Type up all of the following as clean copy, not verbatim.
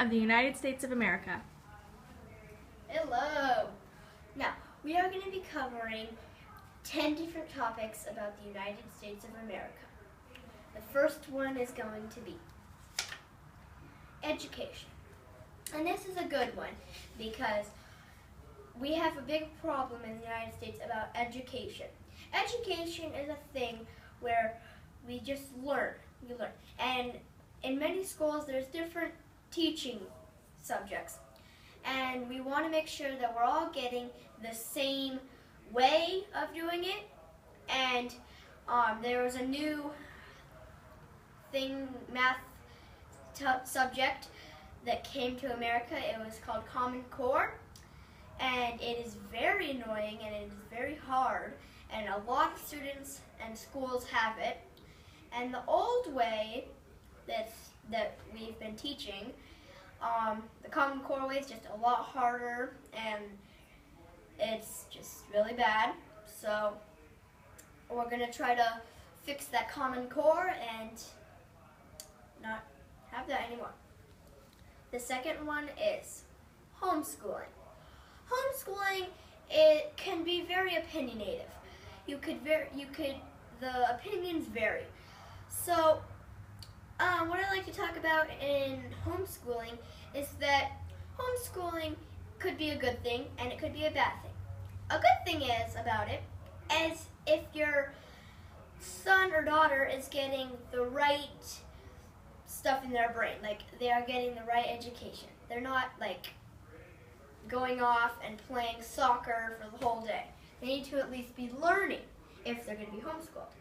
of the United States of America. Hello! Now, we are going to be covering 10 different topics about the United States of America. The first one is going to be education. And this is a good one because we have a big problem in the United States about education. Education is a thing where we just learn. We learn. And in many schools, there's different teaching subjects. And we want to make sure that we're all getting the same way of doing it. And there was a new math subject that came to America. It was called Common Core. And it is very annoying and it is very hard. And a lot of students and schools have it. And the old way that we've been teaching, the Common Core way is just a lot harder and it's just really bad. So we're going to try to fix that Common Core and not have that anymore. The second one is homeschooling. Homeschooling, it can be very opinionative. The opinions vary. So what I like to talk about in homeschooling is that homeschooling could be a good thing and it could be a bad thing. A good thing about it is if your son or daughter is getting the right stuff in their brain, like they are getting the right education. They're not like going off and playing soccer for the whole day. They need to at least be learning if they're going to be homeschooled.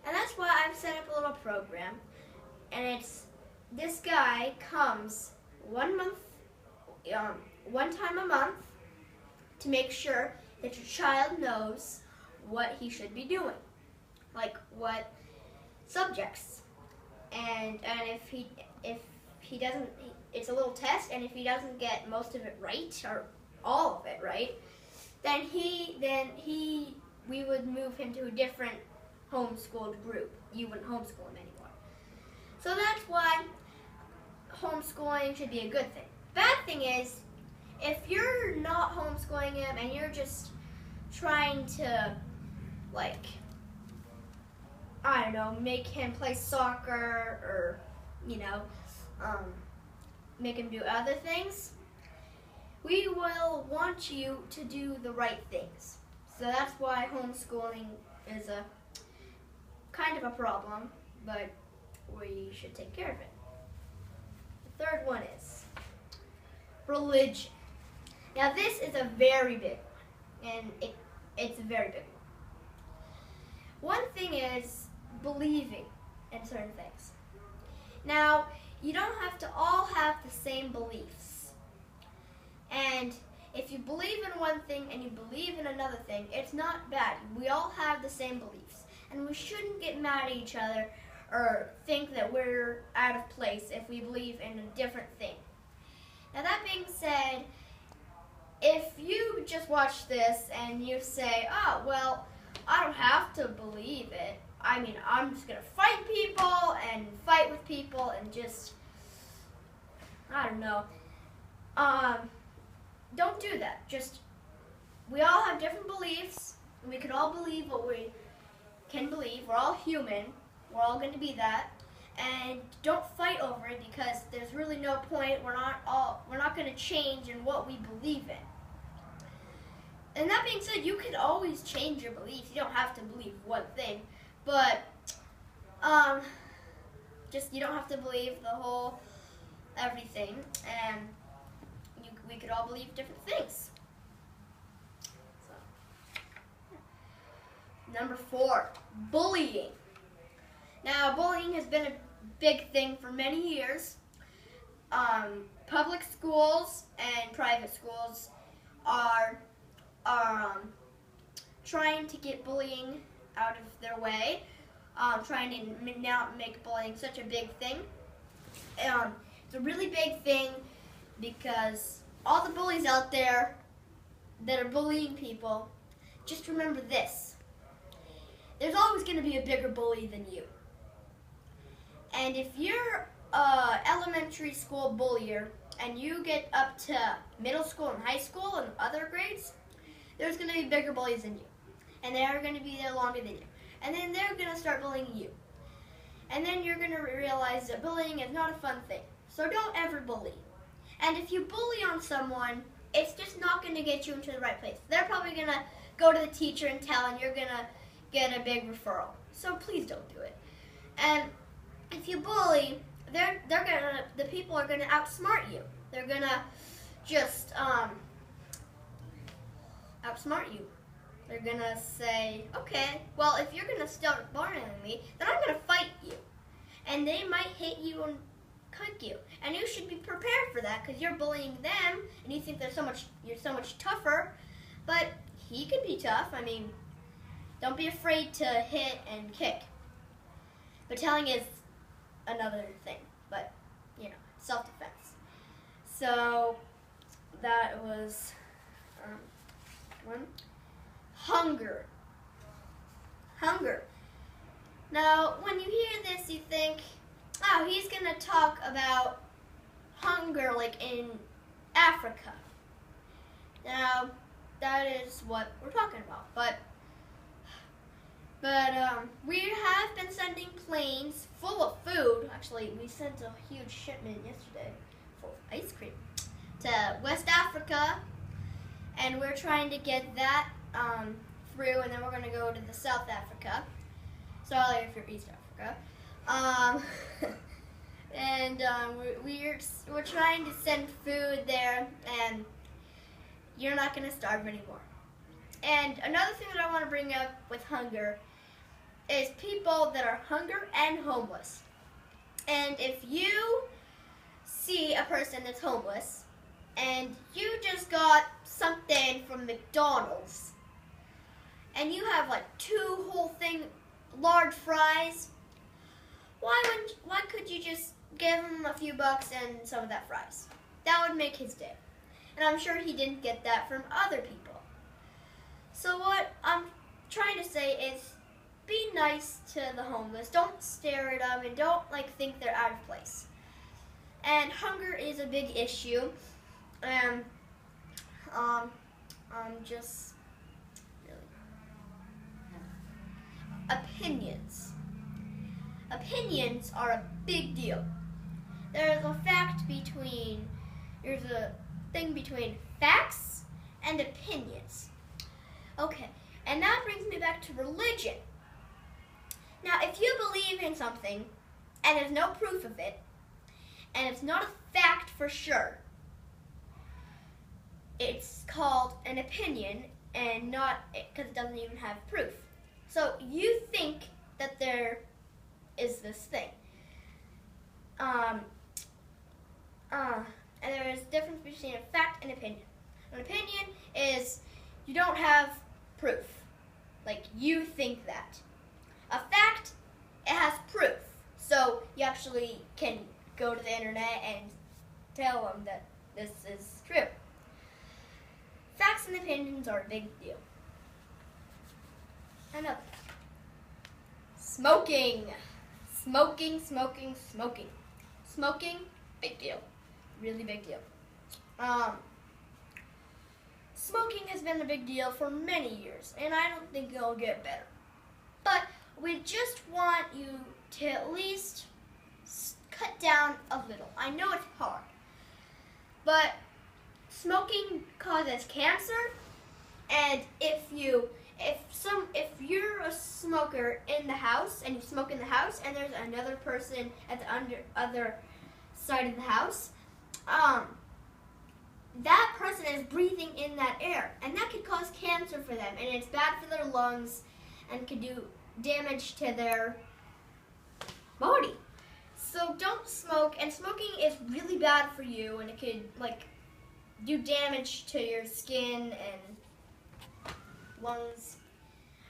And that's why I've set up a little program, and it's this guy comes one time a month to make sure that your child knows what he should be doing, like what subjects, and if he doesn't, it's a little test, and if he doesn't get most of it right or all of it right, then we would move him to a different homeschooled group. You wouldn't homeschool him anymore. So that's why homeschooling should be a good thing. Bad thing is, if you're not homeschooling him and you're just trying to, like, I don't know, make him play soccer or, make him do other things, we will want you to do the right things. So that's why homeschooling is a kind of a problem, but we should take care of it. The third one is religion. Now this is a very big one, and it's a very big one. One thing is believing in certain things. Now, you don't have to all have the same beliefs. And if you believe in one thing and you believe in another thing, it's not bad. We all have the same beliefs. And we shouldn't get mad at each other or think that we're out of place if we believe in a different thing. Now that being said, if you just watch this and you say, oh, well, I don't have to believe it. I mean, I'm just going to fight people and fight with people and just, I don't know. Don't do that. Just, we all have different beliefs. We can all believe what we can believe. We're all human. We're all going to be that. And don't fight over it because there's really no point. We're not going to change in what we believe in. And that being said, you can always change your beliefs. You don't have to believe one thing. But just you don't have to believe the whole everything. And we could all believe different things. So, yeah. Number 4, bullying. Now, bullying has been a big thing for many years. Public schools and private schools are trying to get bullying out of their way, trying to not make bullying such a big thing. It's a really big thing because all the bullies out there that are bullying people, just remember this. There's always going to be a bigger bully than you. And if you're elementary school bullier and you get up to middle school and high school and other grades, there's going to be bigger bullies than you. And they're going to be there longer than you. And then they're going to start bullying you. And then you're going to realize that bullying is not a fun thing. So don't ever bully. And if you bully on someone, it's just not going to get you into the right place. They're probably going to go to the teacher and tell, and you're going to get a big referral. So please don't do it. And if you bully, the people are going to outsmart you. They're going to just outsmart you. They're going to say, okay, well, if you're going to start bullying me, then I'm going to fight you. And they might hit you and kick you. And you should be prepared for that because you're bullying them and you think you're so much tougher. But he can be tough. I mean, don't be afraid to hit and kick. Battalion is another thing, but, self-defense. So that was one. Hunger. Now, when you hear this, you think, oh, he's going to talk about hunger like in Africa. Now, that is what we're talking about. But we have been sending planes full of food. Actually, we sent a huge shipment yesterday full of ice cream to West Africa. And we're trying to get that through, and then we're going to go to the South Africa. Sorry if you're East Africa. We're trying to send food there, and you're not going to starve anymore. And another thing that I want to bring up with hunger is people that are hungry and homeless. And if you see a person that's homeless, and you just got something from McDonald's, and you have like 2 whole large fries, why could you just give him a few bucks and some of that fries? That would make his day. And I'm sure he didn't get that from other people. So what I'm trying to say is be nice to the homeless. Don't stare at them and don't think they're out of place. And hunger is a big issue. Just really opinions. Opinions are a big deal. There's a thing between facts and opinions. Okay, and that brings me back to religion. Now, if you believe in something and there's no proof of it, and it's not a fact for sure, it's called an opinion, and not because it doesn't even have proof. So you think that there is this thing, and there is a difference between a fact and opinion. An opinion is you don't have proof, you think that. A fact, it has proof, so you actually can go to the internet and tell them that this is true. Facts and opinions are a big deal. Another. Smoking, big deal. Really big deal. Smoking has been a big deal for many years, and I don't think it'll get better. But we just want you to at least cut down a little. I know it's hard, but smoking causes cancer, and if you're a smoker in the house and you smoke in the house, and there's another person at the other side of the house, that person is breathing in that air, and that could cause cancer for them, and it's bad for their lungs and could do damage to their body. So don't smoke, and smoking is really bad for you, and it could do damage to your skin and lungs.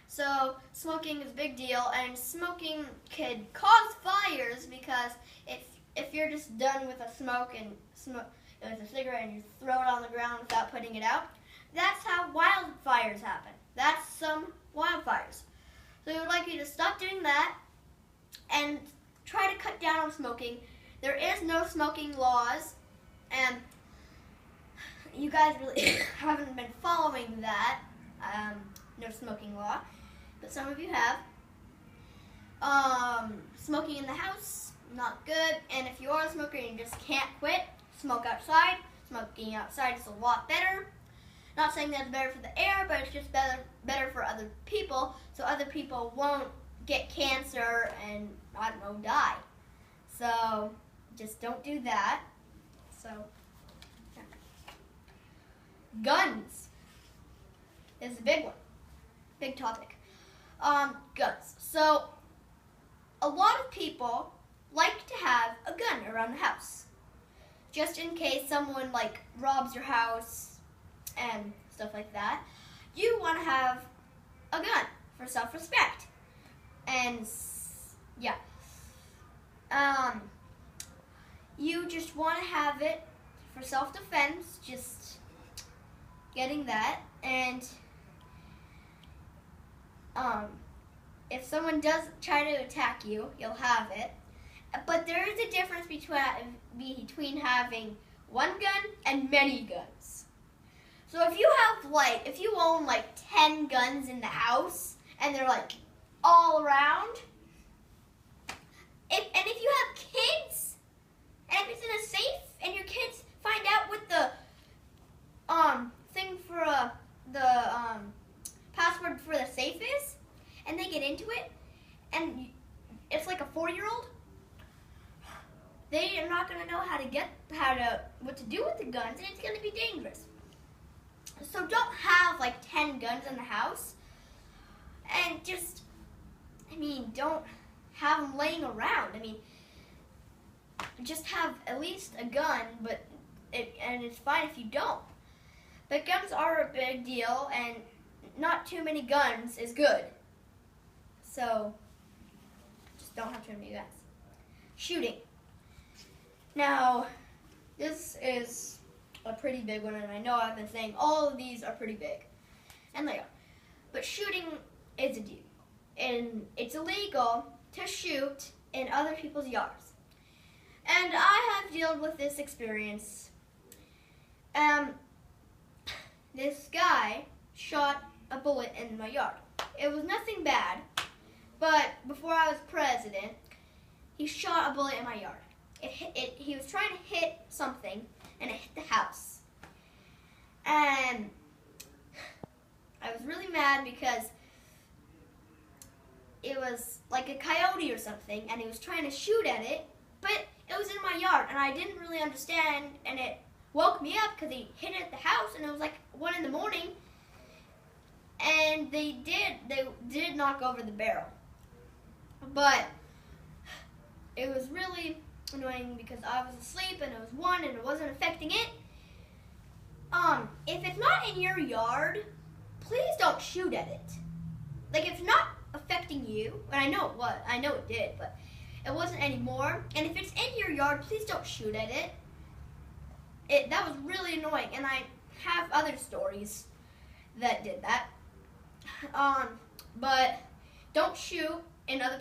So smoking is a big deal, and smoking could cause fires because if you're just done with a smoke and with a cigarette and you throw it on the ground without putting it out, that's how wildfires happen. That's some wildfires. So we would like you to stop doing that and try to cut down on smoking. there is no smoking laws, and you guys really haven't been following that no smoking law, but some of you have. Smoking in the house, not good, and if you are a smoker and you just can't quit, smoke outside. Smoking outside is a lot better. Not saying that it's better for the air, but it's just better for other people, so other people won't get cancer and, I don't know, die. So, just don't do that. So, yeah. Guns is a big one. Big topic. Guns. So, a lot of people like to have a gun around the house, just in case someone like robs your house and stuff like that. You want to have a gun for self-respect, and yeah, you just want to have it for self-defense. Just getting that, and if someone does try to attack you, you'll have it. But there is a difference between having one gun and many guns. So if you own like 10 guns in the house and they're like all around, and if you have kids, and if it's in a safe, and your kids find out what the thing for the password for the safe is, and they get into it, and it's like a 4-year-old, they are not going to know what to do with the guns, and it's going to be dangerous. So don't have like 10 guns in the house, and don't have them laying around. Just have at least a gun, and it's fine if you don't. But guns are a big deal, and not too many guns is good. So just don't have too many guns. Shooting. Now, this is a pretty big one, and I know I've been saying all of these are pretty big, and they are. But shooting is a deal, and it's illegal to shoot in other people's yards. And I have dealt with this experience. This guy shot a bullet in my yard. It was nothing bad, but before I was president, he shot a bullet in my yard. He was trying to hit something, and it hit the house. And I was really mad because it was like a coyote or something, and he was trying to shoot at it, but it was in my yard, and I didn't really understand, and it woke me up because he hit it at the house, and it was like 1 in the morning, and they did knock over the barrel. But it was really annoying because I was asleep, and it was 1, and it wasn't affecting it. If it's not in your yard, please don't shoot at it. Like, if it's not affecting you, and I know it did, but it wasn't anymore. And if it's in your yard, please don't shoot at it. That was really annoying, and I have other stories that did that. But don't shoot in other